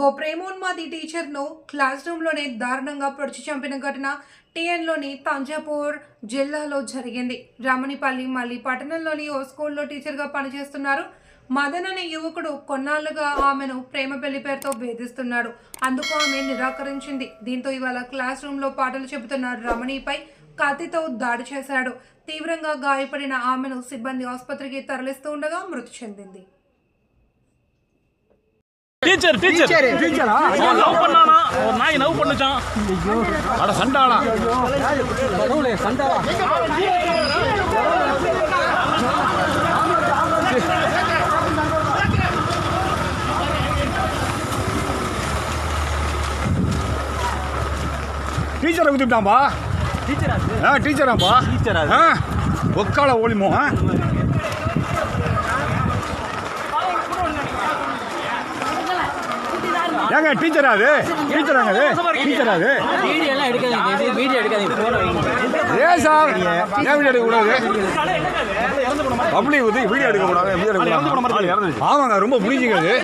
ఓ ప్రేమోన్మాది టీచర్ను class రూమ్లోనే దారుణంగా పొడిచి చంపిన ఘటన టీఎన్లోని తంజాపూర్ జిల్లాలో జరిగింది. రమణిపల్లి మల్లి పట్టణంలోని ఓ స్కూల్లో టీచర్గా పనిచేస్తున్నారు. మదన్ అనే యువకుడు కొన్నాళ్లుగా ఆమెను ప్రేమ పెళ్లి పేరుతో వేధిస్తున్నాడు. అందుకు ఆమె నిరాకరించింది. దీంతో ఇవాళ క్లాస్ రూమ్లో పాటలు చెబుతున్న రమణిపై కత్తితో దాడి చేశాడు. తీవ్రంగా గాయపడిన ఆమెను సిబ్బంది ఆసుపత్రికి తరలిస్తూ ఉండగా మృతి చెందింది. டீச்சர் டீச்சர் டீச்சரா லவ் பண்ணானா ஒரு நாய் லவ் பண்ணுச்சான் அட சண்டாடா கடவுளே சண்டாடா டீச்சரை குத்திட்டாம்பா டீச்சரா டீச்சராம்பா டீச்சரா ஒக்கால ஓலிமோ ஏங்க டீச்சரா அது டீச்சராங்க அது டீச்சரா அது வீடியோ எல்லாம் எடுக்காதீங்க வீடியோ எடுக்காதீங்க போன் வைங்க ஏன் சார் ஏன் வீடியோ எடுக்க கூடாது பப்ளிக் வந்து வீடியோ எடுக்க கூடாது ஆமாங்க ரொம்ப புரிஞ்சுங்க அது